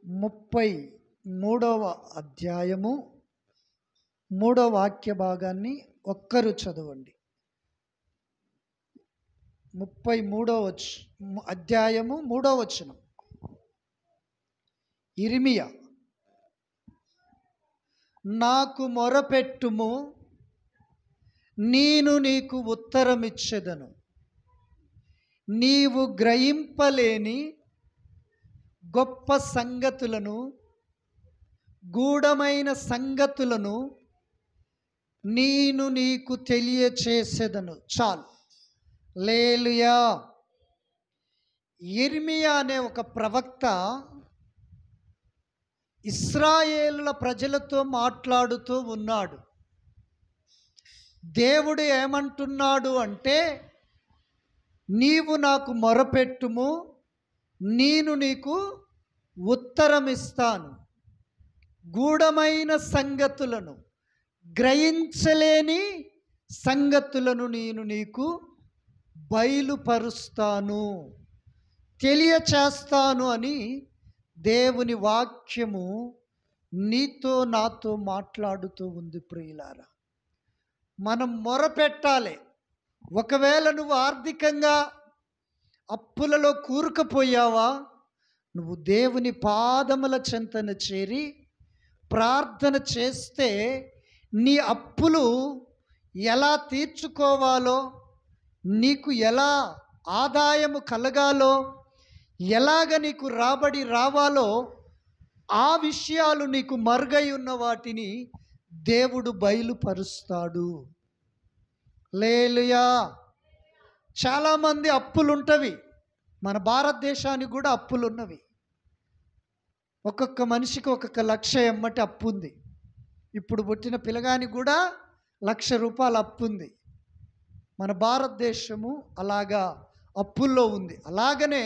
33వ అధ్యాయము 3వ వాక్య భాగాన్ని ఒక్కరు చదవండి. 33వ అధ్యాయము 3వ వచనం. ఇర్మియా, నాకు మొరపెట్టుము, నేను నీకు ఉత్తరమిచ్చెదను. నీవు గ్రహింపలేని గొప్ప సంగతులను, గూఢమైన సంగతులను నేను నీకు తెలియచేసేదను. చాలు. హల్లెలూయా. ఇర్మియా అనే ఒక ప్రవక్త ఇశ్రాయేలుల ప్రజలతో మాట్లాడుతూ ఉన్నాడు. దేవుడు ఏమంటున్నాడు అంటే, నీవు నాకు మొరపెట్టుము, నేను నీకు ఉత్తరమిస్తాను. గూఢమైన సంగతులను, గ్రహించలేని సంగతులను నేను నీకు బయలుపరుస్తాను, తెలియచేస్తాను అని దేవుని వాక్యము నీతో నాతో మాట్లాడుతూ ఉంది. ప్రియులారా, మనం మొరపెట్టాలి. ఒకవేళ నువ్వు ఆర్థికంగా అప్పులలో కూరుకుపోయావా, నువ్వు దేవుని పాదముల చెంతన చేరి ప్రార్థన చేస్తే నీ అప్పులు ఎలా తీర్చుకోవాలో, నీకు ఎలా ఆదాయము కలగాలో, ఎలాగ నీకు రాబడి రావాలో, ఆ విషయాలు నీకు మరుగై ఉన్న వాటిని దేవుడు బయలుపరుస్తాడు. హల్లెలూయా. చాలామంది అప్పులుంటవి. మన భారతదేశానికి కూడా అప్పులున్నవి. ఒక్కొక్క మనిషికి ఒక్కొక్క లక్ష ఎమ్మటి అప్పు ఉంది. ఇప్పుడు పుట్టిన పిల్లగానికి కూడా ₹1,00,000 అప్పు ఉంది. మన భారతదేశము అలాగా అప్పుల్లో ఉంది. అలాగనే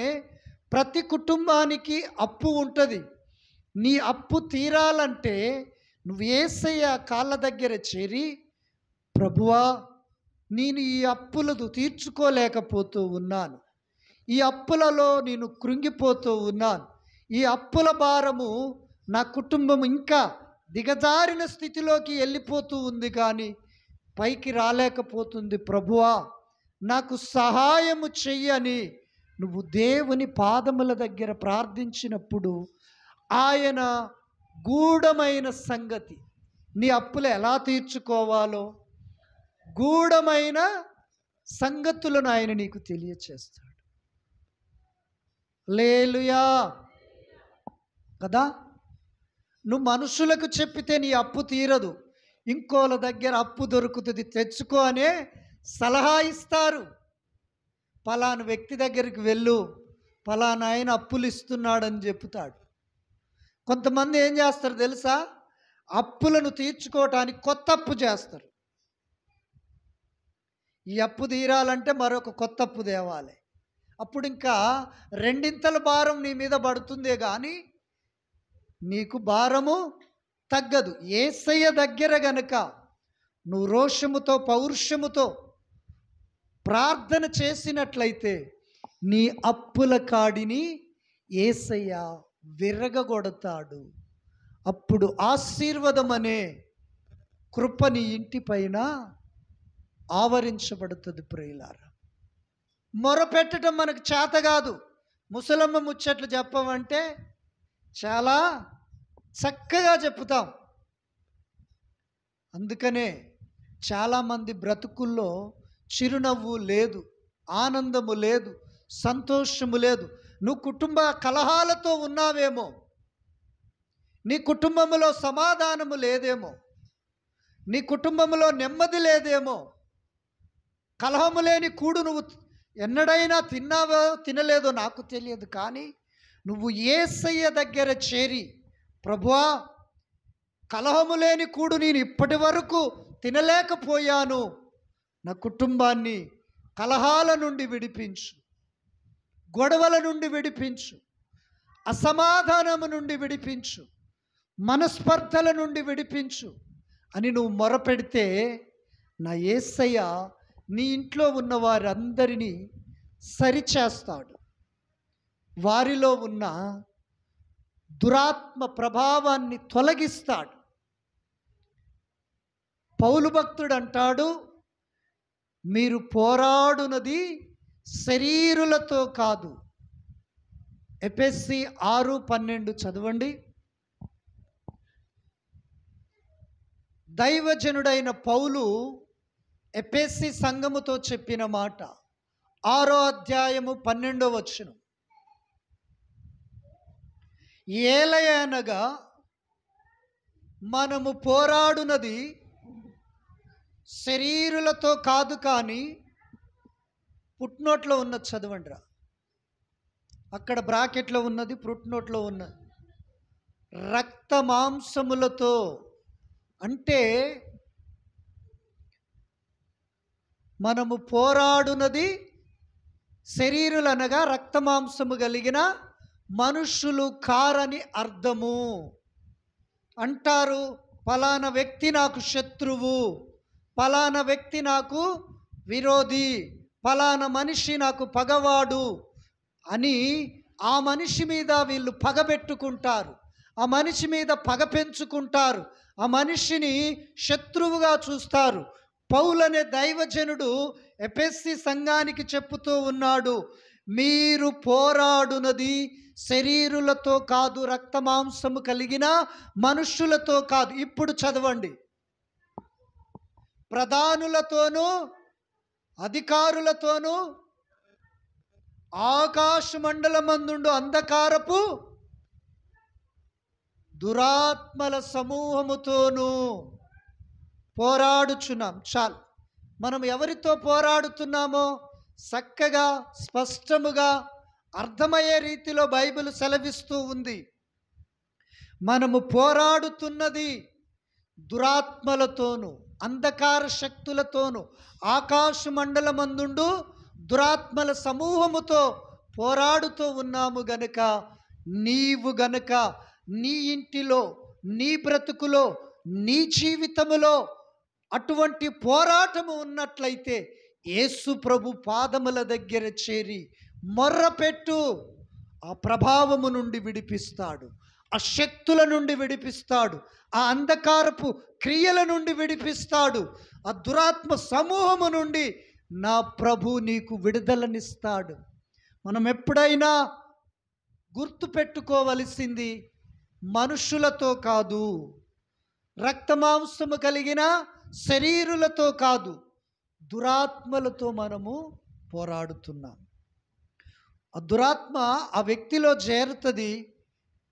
ప్రతి కుటుంబానికి అప్పు ఉంటుంది. నీ అప్పు తీరాలంటే నువ్వు యేసయ్య కాళ్ళ దగ్గర చేరి, ప్రభువా, నేను ఈ అప్పులను తీర్చుకోలేకపోతూ ఉన్నాను, ఈ అప్పులలో నేను కృంగిపోతూ ఉన్నాను, ఈ అప్పుల భారము నా కుటుంబం ఇంకా దిగజారిన స్థితిలోకి వెళ్ళిపోతూ ఉంది, కానీ పైకి రాలేకపోతుంది. ప్రభువా, నాకు సహాయము చెయ్యని నువ్వు దేవుని పాదముల దగ్గర ప్రార్థించినప్పుడు ఆయన గూఢమైన సంగతి, నీ అప్పులు ఎలా తీర్చుకోవాలో గూఢమైన సంగతులను ఆయన నీకు తెలియచేస్తాడు. హల్లెలూయా కదా. నువ్వు మనుషులకు చెప్పితే నీ అప్పు తీరదు. ఇంకోళ్ళ దగ్గర అప్పు దొరుకుతుంది, తెచ్చుకో అనే సలహా ఇస్తారు. పలానా వ్యక్తి దగ్గరికి వెళ్ళు, పలానా ఆయన అప్పులు ఇస్తున్నాడని చెప్తాడు. కొంతమంది ఏం చేస్తారు తెలుసా, అప్పులను తీర్చుకోవటానికి కొత్త అప్పు చేస్తారు. ఈ అప్పు తీరాలంటే మరొక కొత్త అప్పు తేవాలి. అప్పుడు ఇంకా రెండింతల భారం నీ మీద పడుతుందే కానీ నీకు భారము తగ్గదు. యేసయ్య దగ్గర గనుక నువ్వు రోషముతో పౌరుషముతో ప్రార్థన చేసినట్లయితే నీ అప్పుల కాడిని యేసయ్య విరగగొడతాడు. అప్పుడు ఆశీర్వాదం అనే కృప నీ ఇంటిపైన ఆవరించబడుతుంది. ప్రియులారా, మొరపెట్టడం మనకు చేత కాదు. ముసలమ్మ ముచ్చట్లు చెప్పమంటే చాలా చక్కగా చెప్తాం. అందుకనే చాలామంది బ్రతుకుల్లో చిరునవ్వు లేదు, ఆనందము లేదు, సంతోషము లేదు. నువ్వు కుటుంబ కలహాలతో ఉన్నావేమో, నీ కుటుంబంలో సమాధానము లేదేమో, నీ కుటుంబంలో నెమ్మది లేదేమో, కలహము లేని కూడు నువ్వు ఎన్నడైనా తిన్నావో తినలేదో నాకు తెలియదు, కానీ నువ్వు యేసయ్య దగ్గర చేరి, ప్రభువా, కలహము లేని కూడు నేను ఇప్పటి వరకు తినలేకపోయాను, నా కుటుంబాన్ని కలహాల నుండి విడిపించు, గొడవల నుండి విడిపించు, అసమాధానము నుండి విడిపించు, మనస్పర్ధల నుండి విడిపించు అని నువ్వు మొరపెడితే నా యేసయ్య నీ ఇంట్లో ఉన్న వారందరినీ సరిచేస్తాడు. వారిలో ఉన్న దురాత్మ ప్రభావాన్ని తొలగిస్తాడు. పౌలు భక్తుడు అంటాడు, మీరు పోరాడునది శరీరులతో కాదు. ఎఫెసీ 6:12 చదవండి. దైవజనుడైన పౌలు ఎఫెసీ సంఘముతో చెప్పిన మాట, 6వ అధ్యాయము 12వ వచనం. ఏలయనగా మనము పోరాడునది శరీరులతో కాదు, కానీ పుట్నోట్లో ఉన్నది చదవండిరా. అక్కడ బ్రాకెట్లో ఉన్నది, పుట్నోట్లో ఉన్నది రక్త మాంసములతో. అంటే మనము పోరాడునది శరీరులు అనగా రక్త మాంసము కలిగిన మనుషులు కారని అర్థము. అంటారు, ఫలానా వ్యక్తి నాకు శత్రువు, ఫలానా వ్యక్తి నాకు విరోధి, ఫలానా మనిషి నాకు పగవాడు అని ఆ మనిషి మీద వీళ్ళు పగబెట్టుకుంటారు, ఆ మనిషి మీద పగ పెంచుకుంటారు, ఆ మనిషిని శత్రువుగా చూస్తారు. పౌలనే దైవజనుడు ఎఫెసీ సంఘానికి చెప్పుతూ ఉన్నాడు, మీరు పోరాడునది శరీరులతో కాదు, రక్త మాంసము కలిగిన మనుష్యులతో కాదు. ఇప్పుడు చదవండి. ప్రధానులతోనూ అధికారులతోనూ ఆకాశ మండలమందుండు అంధకారపు దురాత్మల సమూహముతోనూ పోరాడుచున్నాం. చాలు. మనం ఎవరితో పోరాడుతున్నామో చక్కగా స్పష్టముగా అర్థమయ్యే రీతిలో బైబిల్ సెలవిస్తూ ఉంది. మనము పోరాడుతున్నది దురాత్మలతోనూ అంధకార శక్తులతోనూ ఆకాశ మండలమందుండు దురాత్మల సమూహముతో పోరాడుతూ ఉన్నాము గనుక, నీవు గనుక నీ ఇంటిలో, నీ బ్రతుకులో, నీ జీవితములో అటువంటి పోరాటము ఉన్నట్లయితే యేసు ప్రభు పాదముల దగ్గర చేరి మొర్రపెట్టు. ఆ ప్రభావము నుండి విడిపిస్తాడు, ఆ శక్తుల నుండి విడిపిస్తాడు, ఆ అంధకారపు క్రియల నుండి విడిపిస్తాడు, ఆ దురాత్మ సమూహము నుండి నా ప్రభు నీకు విడుదలనిస్తాడు. మనం ఎప్పుడైనా గుర్తుపెట్టుకోవలసింది మనుషులతో కాదు, రక్తమాంసము కలిగిన శరీరులతో కాదు, దురాత్మలతో మనము పోరాడుతున్నాం. ఆ దురాత్మ ఆ వ్యక్తిలో చేరుతుంది,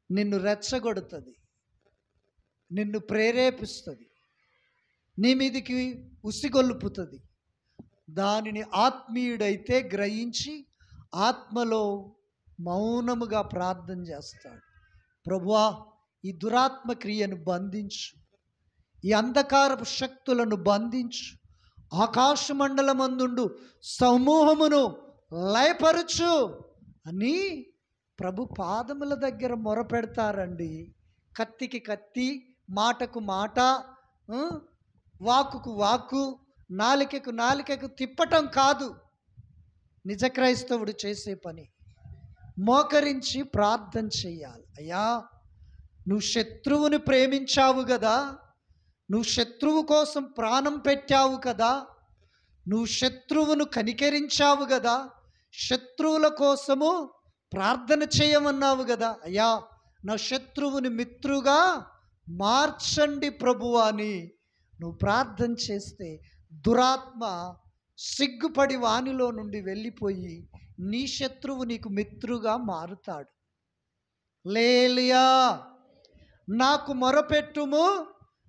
నిన్ను రెచ్చగొడుతుంది, నిన్ను ప్రేరేపిస్తుంది, నీ మీదికి ఉసిగొల్పుతుంది. దానిని ఆత్మీయుడైతే గ్రహించి ఆత్మలో మౌనముగా ప్రార్థన చేస్తాడు. ప్రభువా, ఈ దురాత్మ క్రియను బంధించు, ఈ అంధకారపు శక్తులను బంధించు, ఆకాశ మండలమందుండు సమూహమును లయపరచు అని ప్రభు పాదముల దగ్గర మొరపెడతారండి. కత్తికి కత్తి, మాటకు మాట, వాక్కుకు వాక్కు, నాలికకు నాలికకు తిప్పటం కాదు నిజ క్రైస్తవుడు చేసే పని. మోకరించి ప్రార్థన చెయ్యాలి. అయ్యా, నువ్వు శత్రువుని ప్రేమించావు కదా, నువ్వు శత్రువు కోసం ప్రాణం పెట్టావు కదా, నువ్వు శత్రువును కనికరించావు కదా, శత్రువుల కోసము ప్రార్థన చేయమన్నావు కదా. అయ్యా, నా శత్రువుని మిత్రుగా మార్చండి ప్రభువా అని నువ్వు ప్రార్థన చేస్తే దురాత్మ సిగ్గుపడి వానిలో నుండి వెళ్ళిపోయి నీ శత్రువు నీకు మిత్రుగా మారుతాడు. హల్లెలూయా. నాకు మొరపెట్టుము,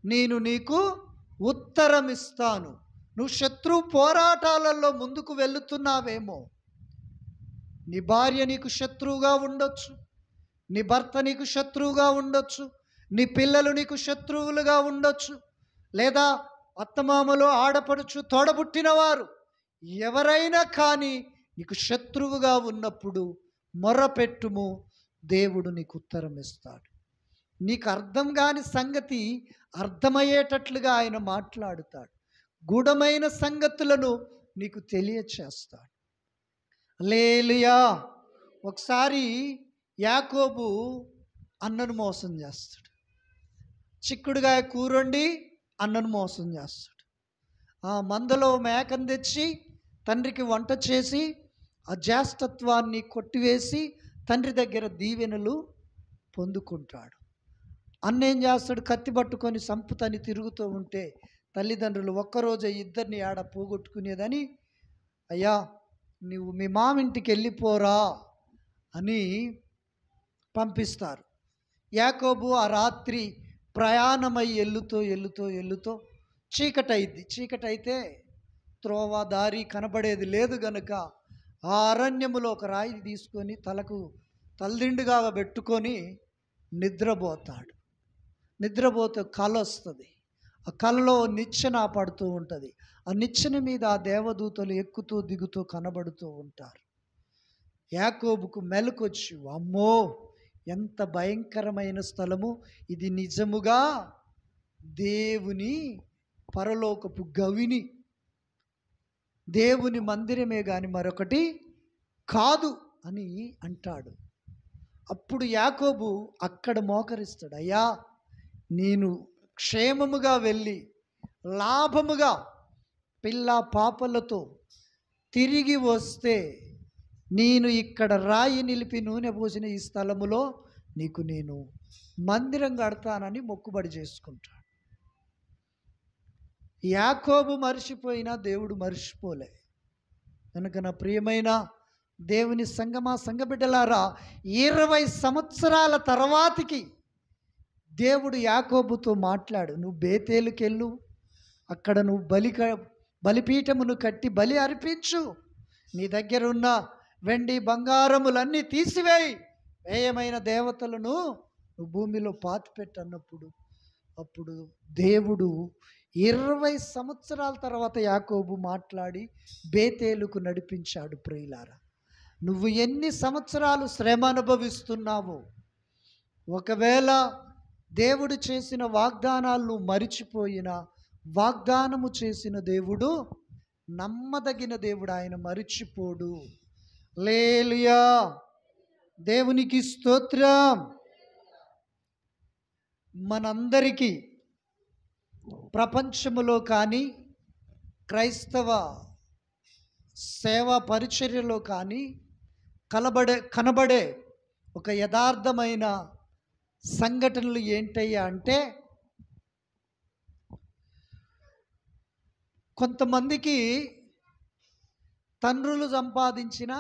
నేను నీకు ఉత్తరం ఇస్తాను. నువ్వు శత్రువు పోరాటాలలో ముందుకు వెళుతున్నావేమో, నీ భార్య నీకు శత్రువుగా ఉండొచ్చు, నీ భర్త నీకు శత్రువుగా ఉండొచ్చు, నీ పిల్లలు నీకు శత్రువులుగా ఉండొచ్చు, లేదా అత్తమామలు, ఆడపడుచు, తోడబుట్టినవారు ఎవరైనా కానీ నీకు శత్రువుగా ఉన్నప్పుడు మొర్రపెట్టుము, దేవుడు నీకు ఉత్తరం ఇస్తాడు. నీకు అర్థం కాని సంగతి అర్థమయ్యేటట్లుగా ఆయన మాట్లాడుతాడు, గూఢమైన సంగతులను నీకు తెలియచేస్తాడు. హల్లెలూయా. ఒకసారి యాకోబు అన్నను మోసం చేస్తాడు. చిక్కుడుగాయ కూరొండి అన్నను మోసం చేస్తాడు. ఆ మందలో మేకను తెచ్చి తండ్రికి వంట చేసి ఆ జ్యేష్ఠత్వాన్ని కొట్టివేసి తండ్రి దగ్గర దీవెనలు పొందుకుంటాడు. అన్న ఏం చేస్తాడు? కత్తి పట్టుకొని సంపుతని తిరుగుతూ ఉంటే తల్లిదండ్రులు ఒక్కరోజు ఇద్దరిని ఆడ పోగొట్టుకునేదని, అయ్యా నువ్వు మీ మామింటికి వెళ్ళిపోరా అని పంపిస్తారు. యాకోబు ఆ రాత్రి ప్రయాణమై వెళ్తూ చీకటైద్ది. చీకటైతే త్రోవ దారి కనబడేది లేదు గనుక ఆ అరణ్యములో ఒక రాయి తీసుకొని తలకు తలదిండుగా పెట్టుకొని నిద్రపోతాడు. నిద్రపోతే కల వస్తుంది. ఆ కలలో నిచ్చెన పడుతూ ఉంటుంది. ఆ నిచ్చెన మీద ఆ దేవదూతలు ఎక్కుతూ దిగుతూ కనబడుతూ ఉంటారు. యాకోబుకు మెలకొచ్చి, అమ్మో ఎంత భయంకరమైన స్థలము ఇది, నిజముగా దేవుని పరలోకపు గవిని, దేవుని మందిరమే గాని మరొకటి కాదు అని అంటాడు. అప్పుడు యాకోబు అక్కడ మోకరిస్తాడు. అయ్యా నేను క్షేమముగా వెళ్ళి లాభముగా పిల్ల పాపలతో తిరిగి వస్తే నేను ఇక్కడ రాయి నిలిపి నూనె పోసిన ఈ స్థలములో నీకు నేను మందిరం కడతానని మొక్కుబడి చేసుకుంటాడు. యాకోబు మర్చిపోయినా దేవుడు మర్చిపోలే. కనుక నా ప్రియమైన దేవుని సంగమా, సంఘబిడ్డలారా, 20 సంవత్సరాల తర్వాతికి దేవుడు యాకోబుతో మాట్లాడు, నువ్వు బేతేలుకెళ్ళు, అక్కడ నువ్వు బలిపీఠమును కట్టి బలి అర్పించు, నీ దగ్గర ఉన్న వెండి బంగారములన్నీ తీసివేయి, వ్యయమైన దేవతలను నువ్వు భూమిలో పాతిపెట్టు అన్నప్పుడు, అప్పుడు దేవుడు 20 సంవత్సరాల తర్వాత యాకోబు మాట్లాడి బేతేలుకు నడిపించాడు. ప్రియులారా, నువ్వు ఎన్ని సంవత్సరాలు శ్రమ అనుభవిస్తున్నావో, ఒకవేళ దేవుడు చేసిన వాగ్దానాలను మరిచిపోయిన, వాగ్దానము చేసిన దేవుడు నమ్మదగిన దేవుడు, ఆయన మరిచిపోడు. హల్లెలూయా, దేవునికి స్తోత్రం. మనందరికీ ప్రపంచములో కానీ క్రైస్తవ సేవా పరిచర్యలో కానీ కనబడే ఒక యథార్థమైన సంఘటనలు ఏంటయ్యా అంటే, కొంతమందికి తండ్రులు సంపాదించిన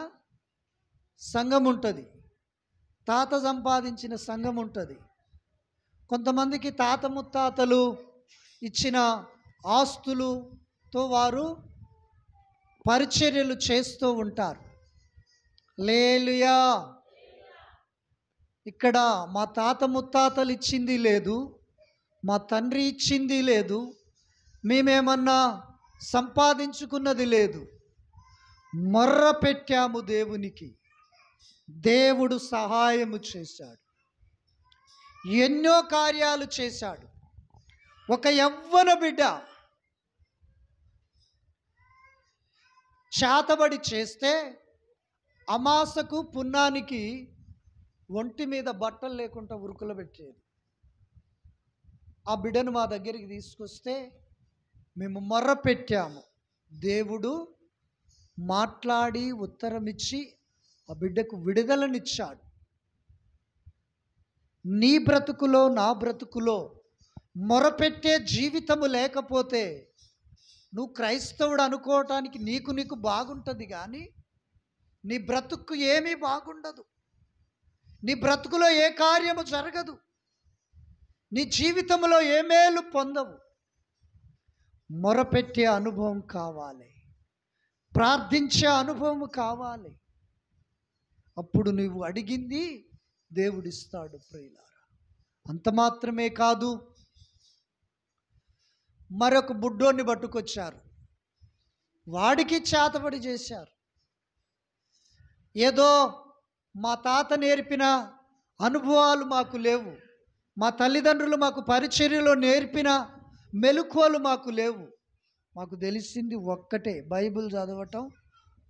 సంఘం ఉంటుంది, తాత సంపాదించిన సంఘం ఉంటుంది. కొంతమందికి తాత ముత్తాతలు ఇచ్చిన ఆస్తులతో వారు పరిచర్యలు చేస్తూ ఉంటారు. హల్లెలూయా. ఇక్కడ మా తాత ముత్తాతలు ఇచ్చింది లేదు, మా తండ్రి ఇచ్చింది లేదు, మేమేమన్నా సంపాదించుకున్నది లేదు. మొర్ర పెట్టాము దేవునికి, దేవుడు సహాయము చేశాడు, ఎన్నో కార్యాలు చేశాడు. ఒక యవ్వన బిడ్డ చేతబడి చేస్తే అమాసకు పున్నానికి ఒంటి మీద బట్టలు లేకుండా ఉరుకులు పెట్టేది. ఆ బిడ్డను మా దగ్గరికి తీసుకొస్తే మేము మొర్ర పెట్టాము, దేవుడు మాట్లాడి ఉత్తరం ఇచ్చి ఆ బిడ్డకు విడుదలనిచ్చాడు. నీ బ్రతుకులో నా బ్రతుకులో మొరపెట్టే జీవితము లేకపోతే నువ్వు క్రైస్తవుడు అనుకోవటానికి నీకు బాగుంటుంది, కానీ నీ బ్రతుకు ఏమీ బాగుండదు. నీ బ్రతుకులో ఏ కార్యము జరగదు, నీ జీవితంలో ఏ మేలు పొందవు. మొరపెట్టే అనుభవం కావాలి, ప్రార్థించే అనుభవం కావాలి. అప్పుడు నువ్వు అడిగింది దేవుడిస్తాడు. ప్రియులారా, అంత మాత్రమే కాదు, మరొక బుడ్డోని పట్టుకొచ్చారు, వాడికి చేతబడి చేశారు. ఏదో మా తాత నేర్పిన అనుభవాలు మాకు లేవు, మా తల్లిదండ్రులు మాకు పరిచర్యలో నేర్పిన మెలకువలు మాకు లేవు. మాకు తెలిసింది ఒక్కటే, బైబిల్ చదవటం,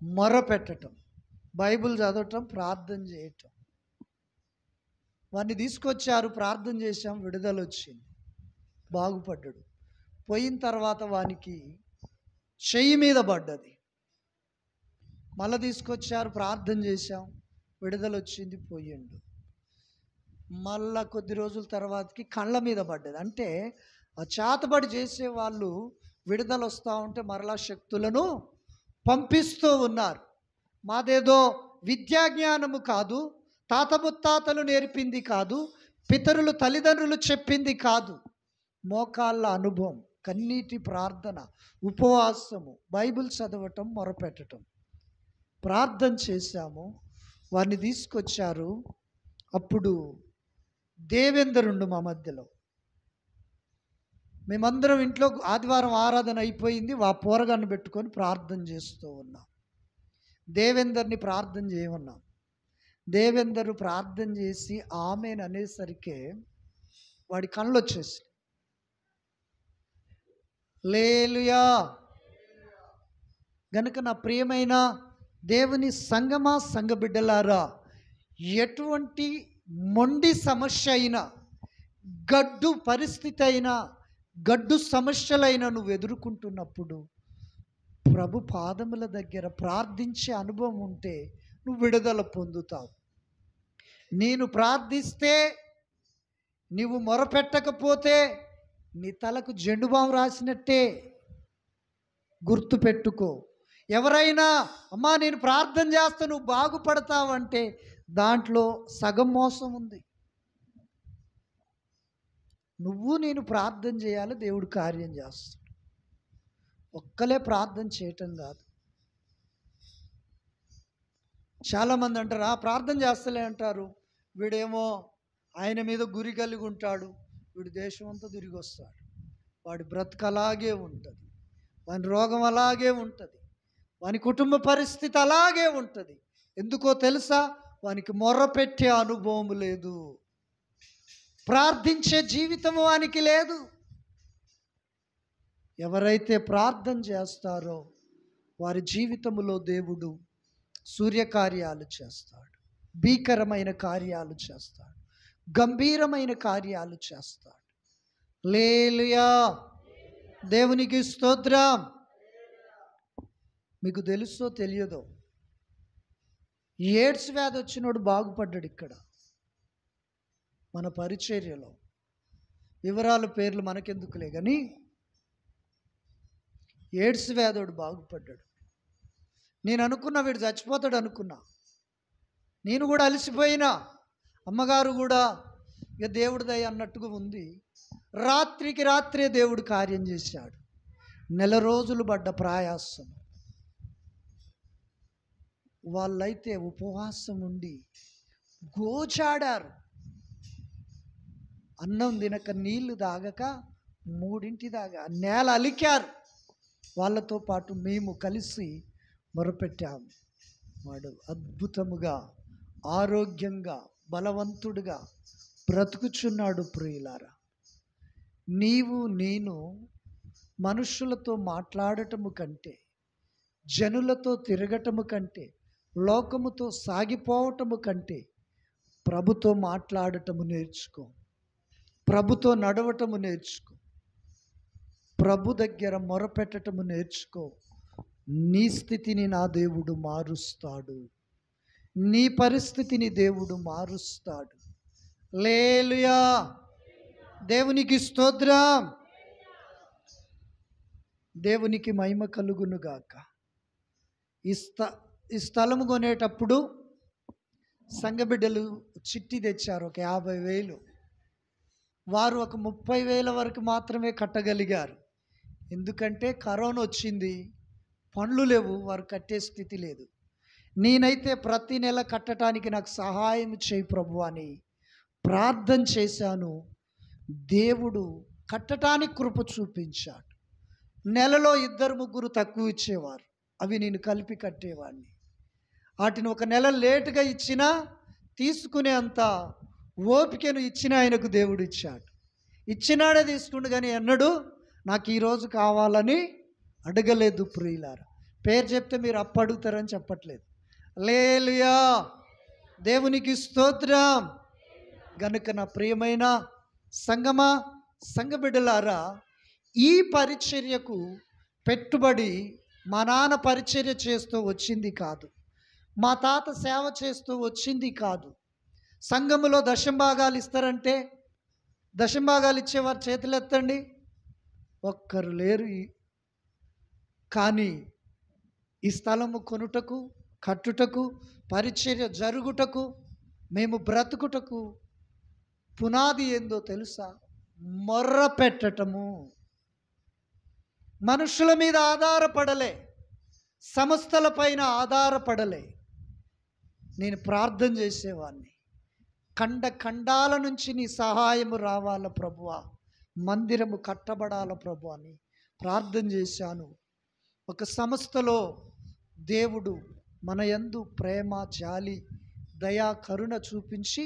మొర్ర పెట్టడం, బైబిల్ చదవటం, ప్రార్థన చేయటం. వాడిని తీసుకొచ్చారు, ప్రార్థన చేశాం, విడుదల వచ్చింది, బాగుపడ్డాడు. పోయిన తర్వాత వానికి చెయ్యి మీద పడ్డది. మళ్ళీ తీసుకొచ్చారు, ప్రార్థన చేశాం, విడుదల వచ్చింది, పోయిండు. మళ్ళా కొద్ది రోజుల తర్వాతకి కళ్ళ మీద పడ్డది. అంటే ఆ చేతబడి చేసే వాళ్ళు విడుదల వస్తూ ఉంటే మరలా శక్తులను పంపిస్తూ ఉన్నారు. మాదేదో విద్యాజ్ఞానము కాదు, తాత ముత్తాతలు నేర్పింది కాదు, పితరులు తల్లిదండ్రులు చెప్పింది కాదు. మోకాళ్ళ అనుభవం, కన్నీటి ప్రార్థన, ఉపవాసము, బైబిల్ చదవటం, మొరపెట్టడం. ప్రార్థన చేశాము, వారిని తీసుకొచ్చారు. అప్పుడు దేవేందరుండు మా మధ్యలో. మేమందరం ఇంట్లో ఆదివారం ఆరాధన అయిపోయింది, ఆ పోరగాన్ని పెట్టుకొని ప్రార్థన చేస్తూ ఉన్నాం. దేవేందర్ని ప్రార్థన చేయమన్నాం. దేవేందరు ప్రార్థన చేసి ఆమెను అనేసరికి వాడి కళ్ళు వచ్చేసి, హల్లెలూయా. గనుక నా ప్రియమైన దేవుని సంగమా, సంఘ బిడ్డలారా, ఎటువంటి మొండి సమస్య అయినా, గడ్డు పరిస్థితి అయినా, గడ్డు సమస్యలైనా నువ్వు ఎదుర్కొంటున్నప్పుడు ప్రభు పాదముల దగ్గర ప్రార్థించే అనుభవం ఉంటే నువ్వు విడుదల పొందుతావు. నేను ప్రార్థిస్తే, నీవు మొరపెట్టకపోతే నీ తలకు జెండుబాము రాసినట్టే. గుర్తుపెట్టుకో. ఎవరైనా అమ్మా నేను ప్రార్థన చేస్తా నువ్వు బాగుపడతావంటే దాంట్లో సగం మోసం ఉంది. నువ్వు నేను ప్రార్థన చేయాలి, దేవుడు కార్యం చేస్తాడు. ఒక్కలే ప్రార్థన చేయటం కాదు. చాలామంది అంటారు ప్రార్థన చేస్తలే అంటారు, వీడేమో ఆయన మీద గురి కలిగి ఉంటాడు, వీడు దేశం అంతా తిరిగి వస్తాడు, వాడి బ్రతుకు అలాగే ఉంటుంది, వాని రోగం అలాగే ఉంటుంది, వాని కుటుంబ పరిస్థితి అలాగే ఉంటుంది. ఎందుకో తెలుసా? వానికి మొర్రపెట్టే అనుభవం లేదు, ప్రార్థించే జీవితం వానికి లేదు. ఎవరైతే ప్రార్థన చేస్తారో వారి జీవితంలో దేవుడు సూర్యకార్యాలు చేస్తాడు, భీకరమైన కార్యాలు చేస్తాడు, గంభీరమైన కార్యాలు చేస్తాడు. హల్లెలూయా. దేవునికి స్తోత్రం. మీకు తెలుసో తెలియదో, ఎయిడ్స్ వ్యాధి వచ్చినోడు బాగుపడ్డాడు ఇక్కడ మన పరిచర్యలో. వివరాలు పేర్లు మనకెందుకులే కానీ ఎయిడ్స్ వ్యాధోడు బాగుపడ్డాడు. నేను అనుకున్నా వీడు చచ్చిపోతాడు అనుకున్నా. నేను కూడా అలసిపోయినా, అమ్మగారు కూడా ఇక దేవుడి దయ అన్నట్టుగా ఉంది. రాత్రికి రాత్రే దేవుడు కార్యం చేశాడు. 1 రోజులు పడ్డ ప్రయాసం. వాళ్ళైతే ఉపవాసం ఉండి గోచాడారు. అన్నం తినక, నీళ్లు తాగక 3 దాకా నేల అలికారు. వాళ్ళతో పాటు మేము కలిసి మొరపెట్టాము. వాడు అద్భుతముగా, ఆరోగ్యంగా, బలవంతుడుగా బ్రతుకుచున్నాడు. ప్రియులారా, నీవు నేను మనుషులతో మాట్లాడటము కంటే, జనులతో తిరగటము కంటే, లోకముతో సాగిపోవటము కంటే ప్రభుతో మాట్లాడటము నేర్చుకో, ప్రభుతో నడవటము నేర్చుకో, ప్రభు దగ్గర మొరపెట్టటము నేర్చుకో. నీ స్థితిని నా దేవుడు మారుస్తాడు, నీ పరిస్థితిని దేవుడు మారుస్తాడు. హల్లెలూయా. దేవునికి స్తోత్రం. దేవునికి మహిమ కలుగునుగాక. ఈ స్థలము కొనేటప్పుడు సంఘబిడ్డలు చిట్టి తెచ్చారు, ఒక 50,000. వారు ఒక 30,000 వరకు మాత్రమే కట్టగలిగారు. ఎందుకంటే కరోనా వచ్చింది, పనులు లేవు, వారు కట్టే స్థితి లేదు. నేనైతే ప్రతి నెల కట్టడానికి నాకు సహాయం చేయి ప్రభు అని ప్రార్థన చేశాను. దేవుడు కట్టడానికి కృప చూపించాడు. నెలలో 2-3 తక్కువ ఇచ్చేవారు, అవి నేను కలిపి కట్టేవాడిని. వాటిని ఒక నెల లేటుగా ఇచ్చినా తీసుకునే అంత ఓపికను ఇచ్చిన ఆయనకు దేవుడు ఇచ్చాడు. ఇచ్చినాడే తీసుకుండు, కానీ ఎన్నడూ నాకు ఈరోజు కావాలని అడగలేదు. ప్రియులారా, పేరు చెప్తే మీరు అడుగుతారని చెప్పట్లేదు. హల్లెలూయా. దేవునికి స్తోత్రం. గనుక నా ప్రియమైన సంగమా, సంఘ బిడ్డలారా, ఈ పరిచర్యకు పెట్టుబడి మా నాన్న పరిచర్య చేస్తూ వచ్చింది కాదు, మా తాత సేవ చేస్తూ వచ్చింది కాదు. సంఘములో దశంభాగాలు ఇస్తారంటే దశంభాగాలు ఇచ్చేవారు చేతులు ఎత్తండి. ఒక్కరు లేరు. కానీ ఈ స్థలము కొనుటకు, కట్టుటకు, పరిచర్య జరుగుటకు, మేము బ్రతుకుటకు పునాది ఏందో తెలుసా? మొర్ర పెట్టటము. మనుషుల మీద ఆధారపడలే, సంస్థల పైన ఆధారపడలే. నేను ప్రార్థన చేసేవాడిని, ఖండ ఖండాల నుంచి నీ సహాయము రావాల ప్రభువా, మందిరము కట్టబడాల ప్రభు అని ప్రార్థన చేశాను. ఒక సంస్థలో దేవుడు మన యందు ప్రేమ, జాలి, దయా, కరుణ చూపించి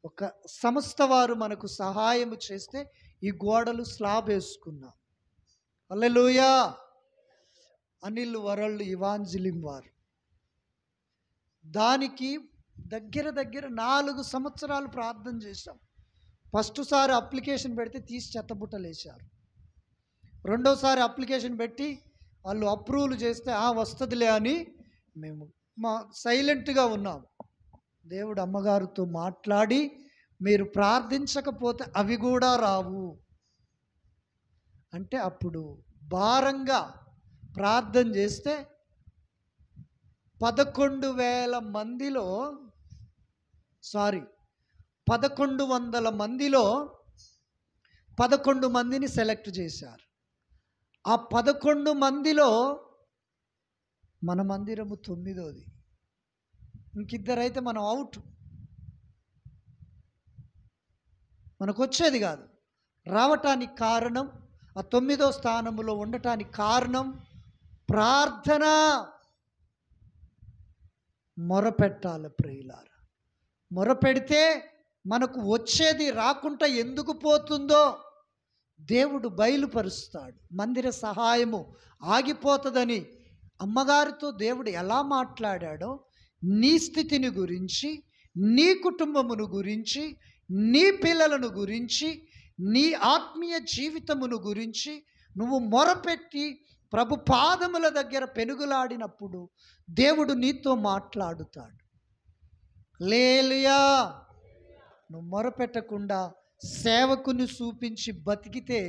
ఒక సంస్థ వారు మనకు సహాయము చేస్తే ఈ గోడలు స్లాబ్ వేసుకున్నాం. హల్లెలూయా. అనిల్ వరల్డ్ ఇవాంజలిం వారు దానికి దగ్గర 4 సంవత్సరాలు ప్రార్థన చేశాం. ఫస్ట్ సారి అప్లికేషన్ పెడితే తీసి చెత్తబుట్టలు వేశారు. రెండోసారి అప్లికేషన్ పెట్టి వాళ్ళు అప్రూవల్ చేస్తే వస్తుందిలే అని మేము సైలెంట్గా ఉన్నాం. దేవుడు అమ్మగారితో మాట్లాడి, మీరు ప్రార్థించకపోతే అవి కూడా రావు అంటే, అప్పుడు భారంగా ప్రార్థన చేస్తే 1100 మందిలో 1100 మందిలో 11 మందిని సెలెక్ట్ చేశారు. ఆ 11 మందిలో మన మందిరము 9ది. ఇంకిద్దరైతే మనం అవుట్, మనకు వచ్చేది కాదు. రావటానికి కారణం, ఆ 9వ స్థానంలో ఉండటానికి కారణం ప్రార్థన. మొరపెట్టాలి ప్రియులారా. మొరపెడితే మనకు వచ్చేది రాకుండా ఎందుకు పోతుందో దేవుడు బయలుపరుస్తాడు. మందిర సహాయము ఆగిపోతుందని అమ్మగారితో దేవుడు ఎలా మాట్లాడాడో, నీ స్థితిని గురించి, నీ కుటుంబమును గురించి, నీ పిల్లలను గురించి, నీ ఆత్మీయ జీవితమును గురించి నువ్వు మొరపెట్టి ప్రభు పాదముల దగ్గర పెనుగులాడినప్పుడు దేవుడు నీతో మాట్లాడుతాడు. హల్లెలూయా. నువ్వు మొరపెట్టకుండా సేవకుని చూపించి బతికితే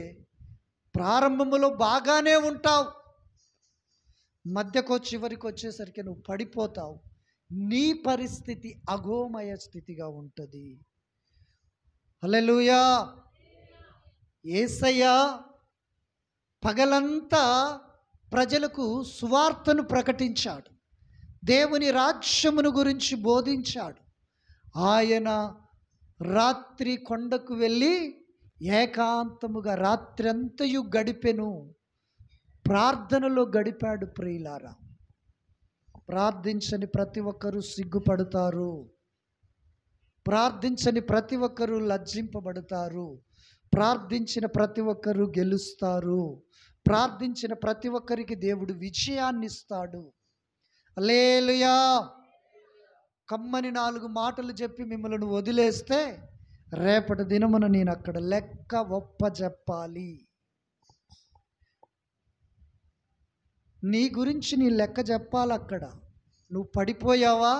ప్రారంభములో బాగానే ఉంటావు, చివరికి వచ్చేసరికి నువ్వు పడిపోతావు. నీ పరిస్థితి అఘోమయ స్థితిగా ఉంటుంది. హల్లెలూయా. యేసయ్య పగలంతా ప్రజలకు సువార్తను ప్రకటించాడు, దేవుని రాజ్యమును గురించి బోధించాడు. ఆయన రాత్రి కొండకు వెళ్ళి ఏకాంతముగా రాత్రంతయు గడిపెను, ప్రార్థనలో గడిపాడు. ప్రియులారా, ప్రార్థించని ప్రతి ఒక్కరూ సిగ్గుపడతారు, ప్రార్థించని ప్రతి ఒక్కరూ లజ్జింపబడతారు, ప్రార్థించిన ప్రతి ఒక్కరూ గెలుస్తారు, ప్రార్థించిన ప్రతి ఒక్కరికి దేవుడు విజయాన్ని ఇస్తాడు. హల్లెలూయా. కమ్మని 4 మాటలు చెప్పి మిమ్మల్ని వదిలేస్తే రేపటి దినమున నేను అక్కడ లెక్క ఒప్పజెప్పాలి. నీ గురించి నీ లెక్క చెప్పాలి. అక్కడ నువ్వు పడిపోయావా,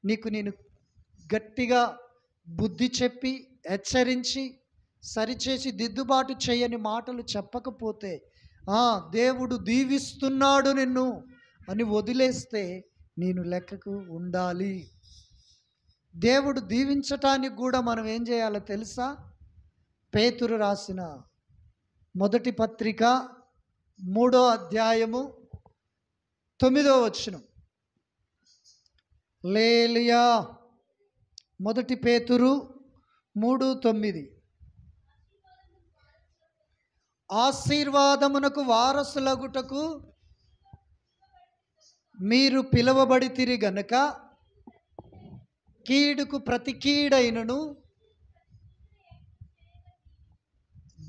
నీకు నేను గట్టిగా బుద్ధి చెప్పి హెచ్చరించి సరిచేసి దిద్దుబాటు చేయని మాటలు చెప్పకపోతే, దేవుడు దీవిస్తున్నాడు నిన్ను అని వదిలేస్తే నేను లెక్కకు ఉండాలి. దేవుడు దీవించటానికి కూడా మనం ఏం చేయాలో తెలుసా? పేతురు రాసిన మొదటి పత్రిక 3వ అధ్యాయము 9వ వచనం. హల్లెలూయా. మొదటి పేతురు 3:9. ఆశీర్వాదమునకు వారసులగుటకు మీరు పిలువబడితిరి గనుక కీడుకు ప్రతి కీడైనను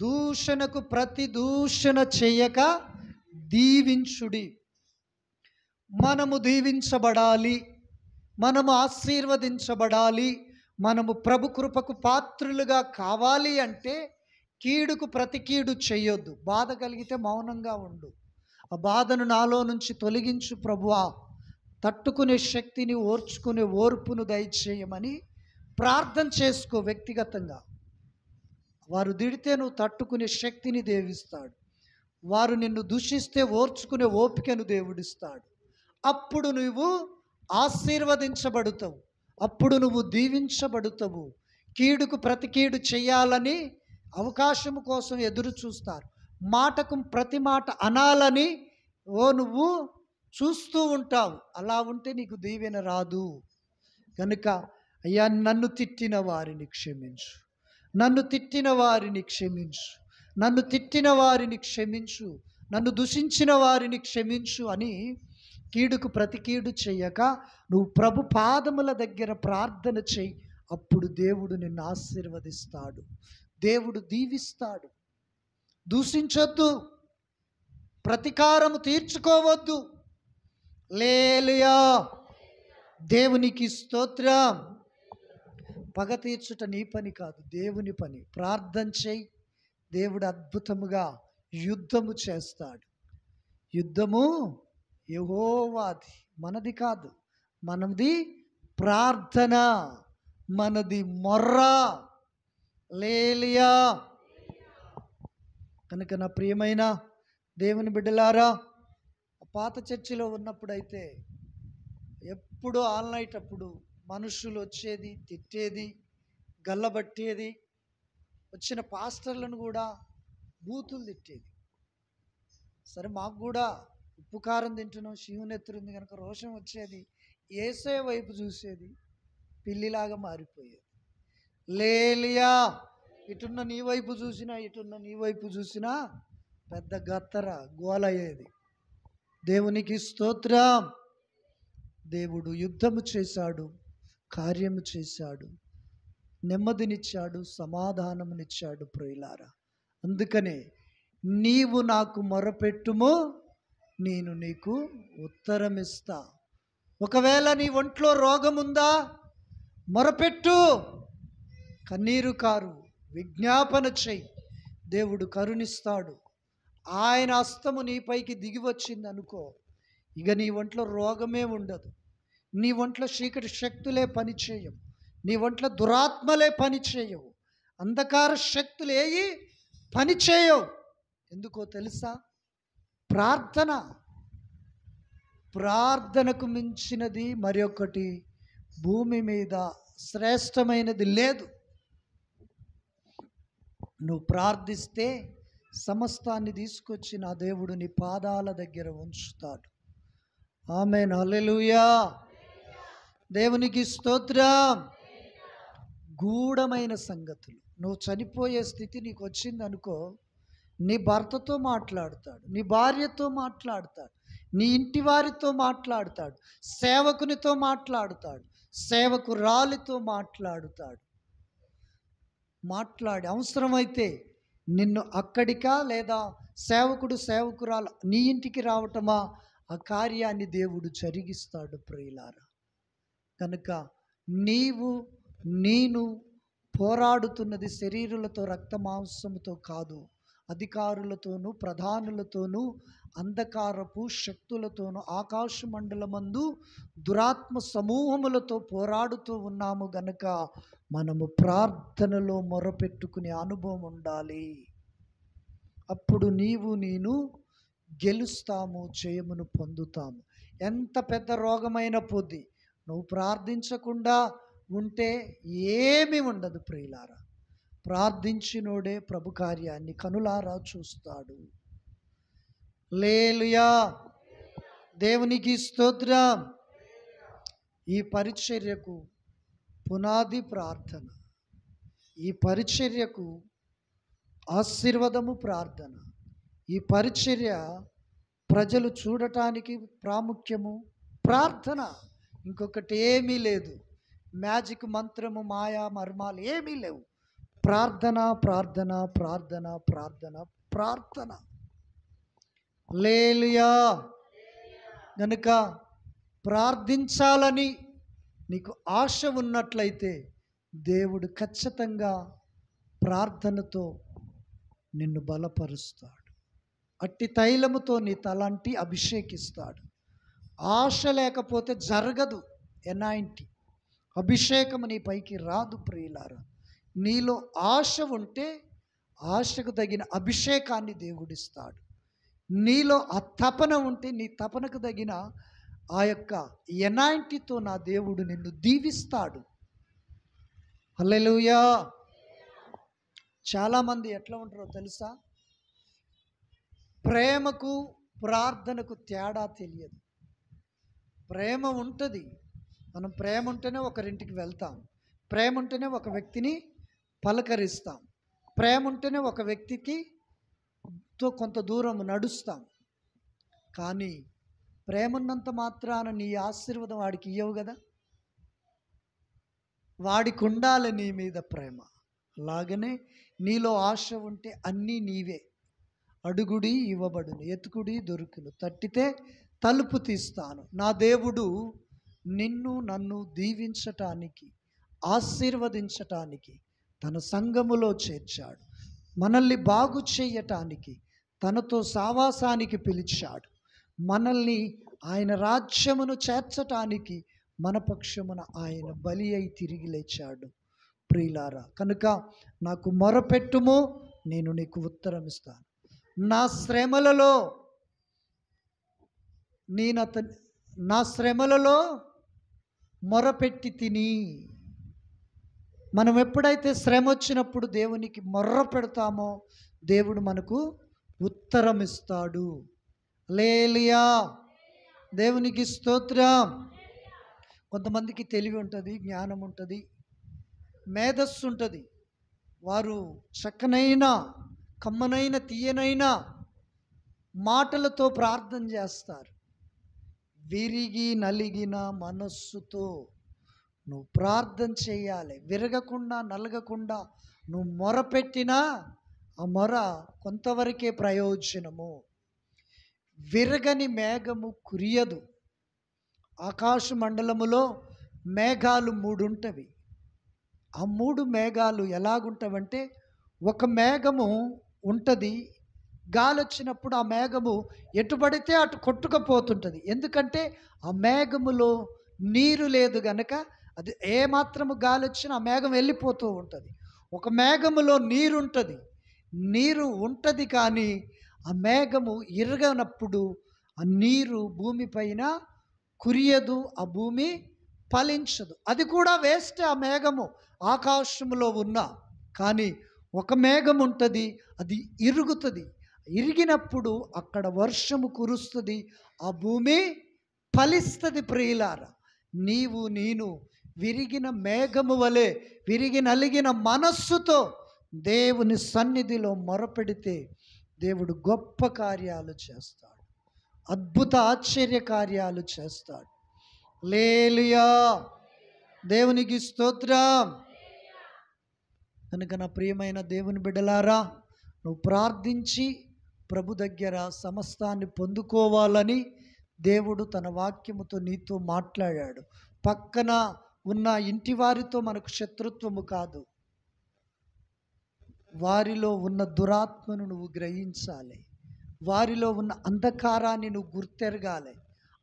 దూషణకు ప్రతి దూషణ చేయక దీవించుడి. మనము దీవించబడాలి, మనము ఆశీర్వదించబడాలి, మనము ప్రభు కృపకు పాత్రులుగా కావాలి అంటే కీడుకు ప్రతి కీడు చెయ్యొద్దు. బాధ కలిగితే మౌనంగా ఉండు. ఆ బాధను నాలో నుంచి తొలగించు ప్రభువా, తట్టుకునే శక్తిని, ఓర్చుకునే ఓర్పును దయచేయమని ప్రార్థన చేసుకో వ్యక్తిగతంగా. వారు తిడితే నువ్వు తట్టుకునే శక్తిని దేవుడిస్తాడు. వారు నిన్ను దూషిస్తే ఓర్చుకునే ఓపికను దేవుడిస్తాడు. అప్పుడు నువ్వు ఆశీర్వదించబడుతావు, అప్పుడు నువ్వు దీవించబడుతావు. కీడుకు ప్రతి కీడు చేయాలని అవకాశం కోసం ఎదురు చూస్తారు. మాటకు ప్రతి మాట అనాలని నువ్వు చూస్తూ ఉంటావు. అలా ఉంటే నీకు దీవెన రాదు. కనుక అయ్యా, నన్ను తిట్టిన వారిని క్షమించు, నన్ను తిట్టిన వారిని క్షమించు, నన్ను తిట్టిన వారిని క్షమించు, నన్ను దూషించిన వారిని క్షమించు అని కీడుకు ప్రతి కీడు చెయ్యక నువ్వు ప్రభు పాదముల దగ్గర ప్రార్థన చెయ్యి. అప్పుడు దేవుడు నిన్ను ఆశీర్వదిస్తాడు, దేవుడు దీవిస్తాడు. దూషించొద్దు, ప్రతీకారము తీర్చుకోవద్దు. హల్లెలూయా, దేవునికి స్తోత్రం. పగ తీర్చుట నీ పని కాదు, దేవుని పని. ప్రార్థన చేయి, దేవుడు అద్భుతముగా యుద్ధము చేస్తాడు. యుద్ధము యెహోవాది, మనది కాదు. మనది ప్రార్థన, మనది మొర్ర. హల్లెలూయా. కనుక నా ప్రియమైన దేవుని బిడ్డలారా, పాత చర్చిలో ఉన్నప్పుడైతే ఎప్పుడు ఆల్ నైట్ అప్పుడు మనుషులు వచ్చేది, తిట్టేది, గల్లబట్టేది, వచ్చిన పాస్టర్లను కూడా బూతులు తిట్టేది. సరే, మాకు కూడా ఉప్పు కారం తింటున్నాం, శివునెత్తురుంది కనుక రోషం వచ్చేది. యేసయ్య వైపు చూసేది, పిల్లిలాగా మారిపోయేది. హల్లెలూయా. ఇటున్న నీ వైపు చూసినా, ఇటున్న నీ వైపు చూసినా పెద్ద గత్తర గోలయ్యేది. దేవునికి స్తోత్రం. దేవుడు యుద్ధము చేశాడు, కార్యము చేశాడు, నెమ్మదినిచ్చాడు, సమాధానమునిచ్చాడు ప్రియులారా. అందుకనే నీవు నాకు మొరపెట్టుము, నేను నీకు ఉత్తరమిస్తా. ఒకవేళ నీ ఒంట్లో రోగం ఉందా, మొరపెట్టు, కన్నీరు కారు, విజ్ఞాపన చెయ్యి, దేవుడు కరుణిస్తాడు. ఆయన హస్తము నీపైకి దిగి వచ్చింది అనుకో, ఇక నీ ఒంట్లో రోగమే ఉండదు. నీ ఒంట్లో చీకటి శక్తులే పనిచేయవు, నీ ఒంట్లో దురాత్మలే పనిచేయవు, అంధకార శక్తులు ఏవి పనిచేయవు. ఎందుకో తెలుసా? ప్రార్థన. ప్రార్థనకు మించినది మరి ఒకటి భూమి మీద శ్రేష్టమైనది లేదు. నువ్వు ప్రార్థిస్తే సమస్తాన్ని తీసుకొచ్చి నా దేవుడు నీ పాదాల దగ్గర ఉంచుతాడు. ఆమేన్, హల్లెలూయా. దేవునికి స్తోత్రం. గూఢమైన సంగతులు, నువ్వు చనిపోయే స్థితి నీకు వచ్చిందనుకో, నీ భర్తతో మాట్లాడతాడు, నీ భార్యతో మాట్లాడతాడు, నీ ఇంటి వారితో మాట్లాడతాడు, సేవకునితో మాట్లాడతాడు, సేవకురాలితో మాట్లాడుతాడు. మాట్లాడి అవసరమైతే నిన్ను అక్కడికా లేదా సేవకుడు సేవకురాలు నీ ఇంటికి రావటమా, ఆ కార్యాన్ని దేవుడు జరిగిస్తాడు ప్రియులారా. కనుక నేను పోరాడుతున్నది శరీరులతో రక్త మాంసముతో కాదు, అధికారులతోనూ ప్రధానులతోనూ అంధకారపు శక్తులతోనూ ఆకాశ మండలమందు దురాత్మ సమూహములతో పోరాడుతూ ఉన్నాము. గనుక మనము ప్రార్థనలో మొరపెట్టుకునే అనుభవం ఉండాలి. అప్పుడు నేను గెలుస్తాము, జయమును పొందుతాము. ఎంత పెద్ద రోగమైన పొద్ది నువ్వు ప్రార్థించకుండా ఉంటే ఏమీ ఉండదు ప్రియులారా. ప్రార్థించినోడే ప్రభు కార్యాన్ని కనులారా చూస్తాడు. హల్లెలూయా, దేవునికి స్తోత్రం. ఈ పరిచర్యకు పునాది ప్రార్థన, ఈ పరిచర్యకు ఆశీర్వాదము ప్రార్థన, ఈ పరిచర్య ప్రజలు చూడటానికి ప్రాముఖ్యము ప్రార్థన. ఇంకొకటి ఏమీ లేదు. మ్యాజిక్ మంత్రము, మాయా మర్మాలు ఏమీ లేవు. ప్రార్థన, ప్రార్థన, ప్రార్థన, ప్రార్థన, ప్రార్థన. హల్లెలూయా. గనుక ప్రార్థించాలని నీకు ఆశ ఉన్నట్లయితే దేవుడు ఖచ్చితంగా ప్రార్థనతో నిన్ను బలపరుస్తాడు. అట్టి తైలముతో నీ తలంటి అభిషేకిస్తాడు. ఆశ లేకపోతే జరగదు. ఎనాయింటి అభిషేకం నీ పైకి రాదు ప్రియులారా. నీలో ఆశ ఉంటే ఆశకు తగిన అభిషేకాన్ని దేవుడిస్తాడు. నీలో ఆ తపన ఉంటే నీ తపనకు తగిన ఆ యొక్క ఎనాయింటితో నా దేవుడు నిన్ను దీవిస్తాడు. హల్లెలూయా. చాలామంది ఎట్లా ఉంటారో తెలుసా? ప్రేమకు ప్రార్థనకు తేడా తెలియదు. ప్రేమ ఉంటుంది, మనం ప్రేమ ఉంటేనే ఒకరింటికి వెళ్తాం, ప్రేమ ఉంటేనే ఒక వ్యక్తిని పలకరిస్తాం, ప్రేమ ఉంటేనే ఒక వ్యక్తికి తో కొంత దూరం నడుస్తాం. కానీ ప్రేమ ఉన్నంత మాత్రాన నీ ఆశీర్వాదం వాడికి ఇవ్వవు కదా. వాడికి ఉండాలి నీ మీద ప్రేమ. అలాగనే నీలో ఆశ ఉంటే అన్నీ నీవే. అడుగుడి ఇవ్వబడును, ఎతుకుడి దొరుకును, తట్టితే తలుపు తీస్తాను. నా దేవుడు నిన్ను నన్ను దీవించటానికి, ఆశీర్వదించటానికి తన సంఘములో చేర్చాడు. మనల్ని బాగు చేయటానికి తనతో సావాసానికి పిలిచాడు. మనల్ని ఆయన రాజ్యమును చేర్చటానికి మన పక్షమున ఆయన బలి అయి తిరిగి లేచాడు ప్రియులారా. కనుక నాకు మొరపెట్టుము, నేను నీకు ఉత్తరం ఇస్తాను. నా శ్రమలలో నా శ్రమలలో మొరపెట్టి తిని. మనం ఎప్పుడైతే శ్రమ వచ్చినప్పుడు దేవునికి మొర్ర పెడతామో దేవుడు మనకు ఉత్తరం ఇస్తాడు. హల్లెలూయా. దేవునికి స్తోత్రం. కొంతమందికి తెలివి ఉంటుంది, జ్ఞానం ఉంటుంది, మేధస్సు ఉంటుంది. వారు చక్కనైన కమ్మనైన తీయనైన మాటలతో ప్రార్థన చేస్తారు. విరిగి నలిగిన మనస్సుతో నువ్వు ప్రార్థన చేయాలి. విరగకుండా నలగకుండా నువ్వు మొరపెట్టినా ఆ మొర కొంతవరకే ప్రయోజనము. విరగని మేఘము కురియదు. ఆకాశ మండలములో మేఘాలు 3 ఉంటవి. ఆ 3 మేఘాలు ఎలాగుంటవంటే, ఒక మేఘము ఉంటుంది, గాలి వచ్చినప్పుడు ఆ మేఘము ఎటుపడితే అటు కొట్టుకుపోతుంటుంది. ఎందుకంటే ఆ మేఘములో నీరు లేదు గనక అది ఏమాత్రము గాలి వచ్చినా ఆ మేఘం వెళ్ళిపోతూ ఉంటుంది. ఒక మేఘములో నీరు ఉంటుంది, నీరు ఉంటుంది కానీ ఆ మేఘము ఇరగనప్పుడు ఆ నీరు భూమిపైన కురియదు, ఆ భూమి ఫలించదు. అది కూడా వేస్ట్. ఆ మేఘము ఆకాశములో ఉన్నా కానీ ఒక మేఘం ఉంటుంది, అది ఇరుగుతుంది. ఇరిగినప్పుడు అక్కడ వర్షము కురుస్తుంది, ఆ భూమి ఫలిస్తుంది. ప్రియులారా, నీవు నేను విరిగిన మేఘము వలె విరిగి నలిగిన మనస్సుతో దేవుని సన్నిధిలో మొరపెడితే దేవుడు గొప్ప కార్యాలు చేస్తాడు, అద్భుత ఆశ్చర్య కార్యాలు చేస్తాడు. హల్లెలూయా. దేవునికి స్తోత్రం. కనుక నా ప్రియమైన దేవుని బిడ్డలారా, నువ్వు ప్రార్థించి ప్రభు దగ్గర సమస్తాన్ని పొందుకోవాలని దేవుడు తన వాక్యముతో నీతో మాట్లాడాడు. పక్కన ఉన్న ఇంటి వారితో మనకు శత్రుత్వము కాదు, వారిలో ఉన్న దురాత్మను నువ్వు గ్రహించాలి, వారిలో ఉన్న అంధకారాన్ని నువ్వు గుర్తెరగాలి,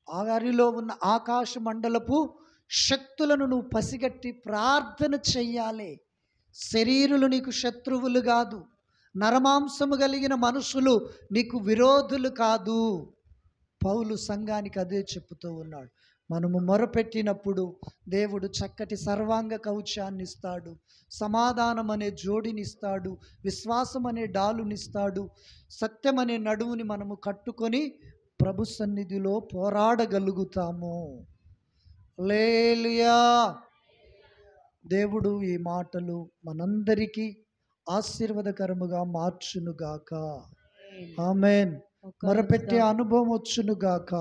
వారిలో ఉన్న ఆకాశ మండలపు శక్తులను నువ్వు పసిగట్టి ప్రార్థన చెయ్యాలి. శరీరులు నీకు శత్రువులు కాదు, నరమాంసము కలిగిన మనుషులు నీకు విరోధులు కాదు. పౌలు సంఘానికి అదే చెప్పుతూ ఉన్నాడు. మనము మొరపెట్టినప్పుడు దేవుడు చక్కటి సర్వాంగ కవచాన్ని ఇస్తాడు, సమాధానం అనే జోడినిస్తాడు, విశ్వాసం అనే డాలునిస్తాడు, సత్యం అనే నడుముని మనము కట్టుకొని ప్రభు సన్నిధిలో పోరాడగలుగుతాము. హల్లెలూయా. దేవుడు ఈ మాటలు మనందరికీ ఆశీర్వాదకరముగా మార్చునుగాక. ఆమేన్. మొరపెట్టే అనుభవం వచ్చునుగాక.